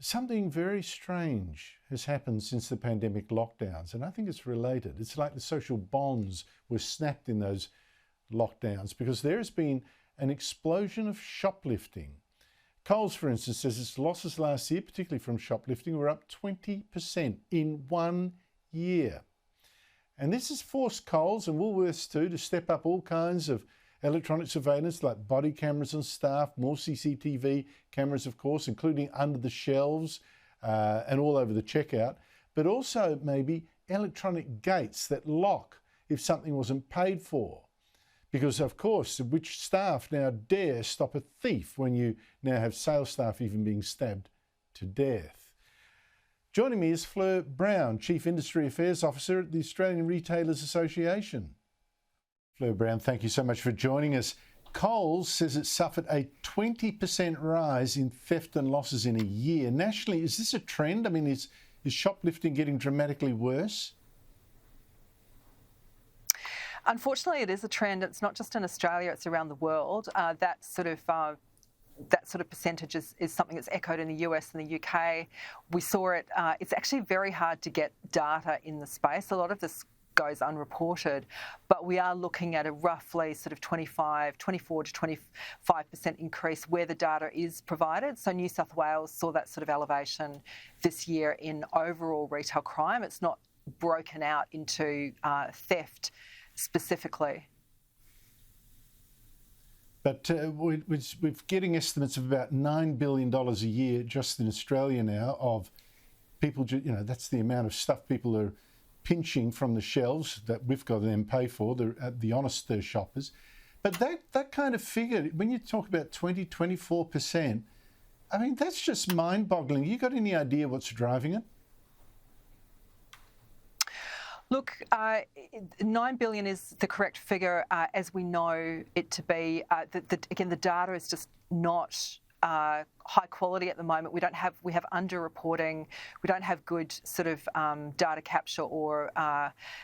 Something very strange has happened since the pandemic lockdowns, and I think it's related. It's like the social bonds were snapped in those lockdowns because there has been an explosion of shoplifting. Coles, for instance, says its losses last year, particularly from shoplifting, were up 20% in 1 year. And this has forced Coles and Woolworths too to step up all kinds of electronic surveillance like body cameras on staff, more CCTV cameras, of course, including under the shelves and all over the checkout, but also maybe electronic gates that lock if something wasn't paid for. Because, of course, which staff now dare stop a thief when you now have sales staff even being stabbed to death? Joining me is Fleur Brown, Chief Industry Affairs Officer at the Australian Retailers Association. Fleur Brown, thank you so much for joining us. Coles says it suffered a 20% rise in theft and losses in a year. Nationally, is this a trend? I mean, is shoplifting getting dramatically worse? Unfortunately, it is a trend. It's not just in Australia, it's around the world. That sort of percentage is something that's echoed in the US and the UK. We saw it. It's actually very hard to get data in the space. A lot of this goes unreported, but we are looking at a roughly sort of 24 to 25% increase where the data is provided. So New South Wales saw that sort of elevation this year in overall retail crime. It's not broken out into theft specifically. But we're getting estimates of about $9 billion a year just in Australia now of people, that's the amount of stuff people are pinching from the shelves that we've got to then pay for, the honest shoppers. But that kind of figure, when you talk about 24%, I mean, that's just mind-boggling. You got any idea what's driving it? Look, 9 billion is the correct figure as we know it to be. Again, the data is just not high quality at the moment. We have underreporting. We don't have good sort of data capture or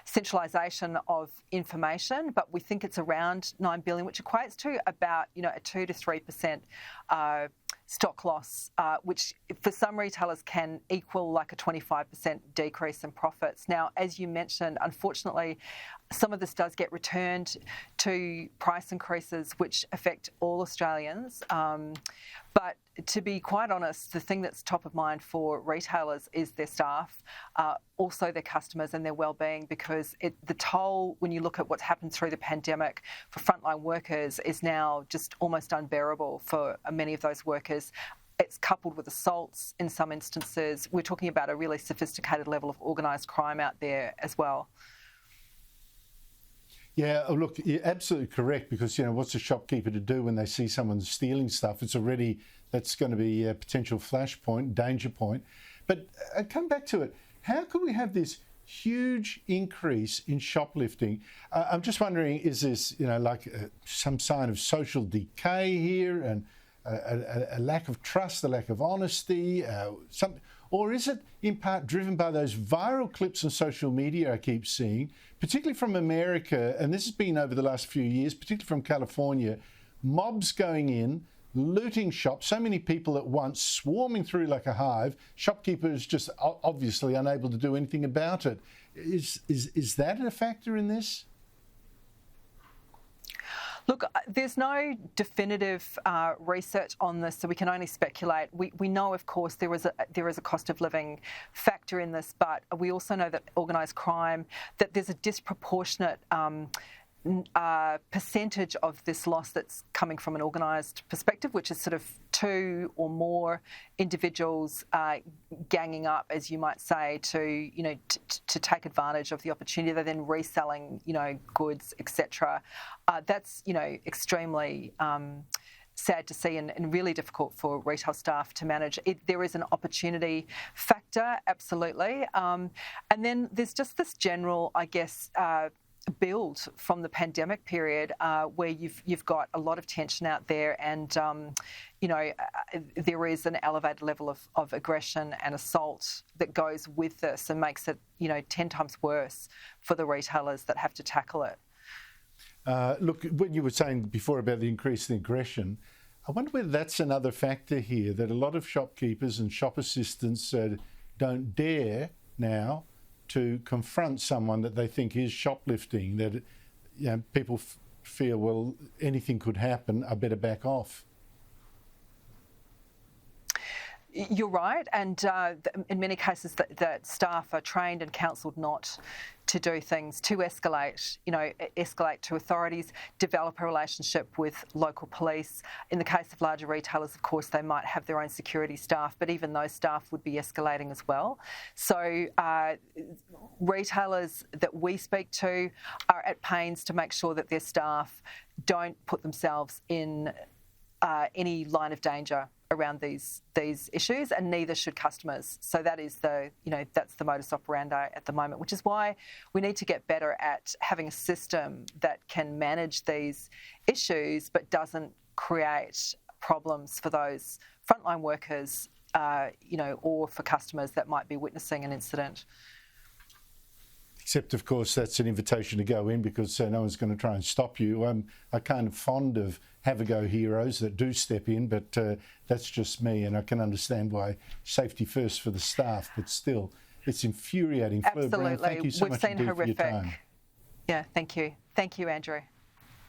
centralisation of information. But we think it's around 9 billion, which equates to about a 2 to 3% stock loss, which for some retailers can equal like a 25% decrease in profits. Now, as you mentioned, unfortunately, some of this does get returned to price increases, which affect all Australians. But to be quite honest, the thing that's top of mind for retailers is their staff, also their customers and their well-being, because the toll, when you look at what's happened through the pandemic for frontline workers, is now just almost unbearable for many of those workers. It's coupled with assaults in some instances. We're talking about a really sophisticated level of organised crime out there as well. Yeah, look, you're absolutely correct, because, what's a shopkeeper to do when they see someone stealing stuff? That's going to be a potential flashpoint, danger point. But come back to it. How could we have this huge increase in shoplifting? I'm just wondering, is this, some sign of social decay here and a lack of trust, a lack of honesty, or is it in part driven by those viral clips on social media I keep seeing, particularly from America, and this has been over the last few years, particularly from California, mobs going in, looting shops, so many people at once, swarming through like a hive, shopkeepers just obviously unable to do anything about it. Is that a factor in this? Look, there's no definitive research on this, so we can only speculate. We know, of course, there is a cost of living factor in this, but we also know that organised crime, that there's a disproportionate percentage of this loss that's coming from an organised perspective, which is sort of two or more individuals ganging up, as you might say, to take advantage of the opportunity. They're then reselling goods, etc. That's extremely sad to see and really difficult for retail staff to manage. There is an opportunity factor, absolutely, and then there's just this general, I guess, build from the pandemic period where you've got a lot of tension out there, and there is an elevated level of aggression and assault that goes with this and makes it 10 times worse for the retailers that have to tackle it. Look, when you were saying before about the increase in aggression, I wonder whether that's another factor here, that a lot of shopkeepers and shop assistants don't dare now to confront someone that they think is shoplifting, that people feel, well, anything could happen, I better back off. You're right, and in many cases that staff are trained and counselled not to do things, to escalate, escalate to authorities, develop a relationship with local police. In the case of larger retailers, of course, they might have their own security staff, but even those staff would be escalating as well. So retailers that we speak to are at pains to make sure that their staff don't put themselves in any line of danger around these issues, and neither should customers. So that is that's the modus operandi at the moment, which is why we need to get better at having a system that can manage these issues but doesn't create problems for those frontline workers, or for customers that might be witnessing an incident. Except, of course, that's an invitation to go in, because no one's going to try and stop you. I'm kind of fond of have-a-go heroes that do step in, but that's just me, and I can understand why safety first for the staff, but still, it's infuriating. Absolutely. Fleur Brown, thank you so much indeed for your time. Yeah, thank you. Thank you, Andrew.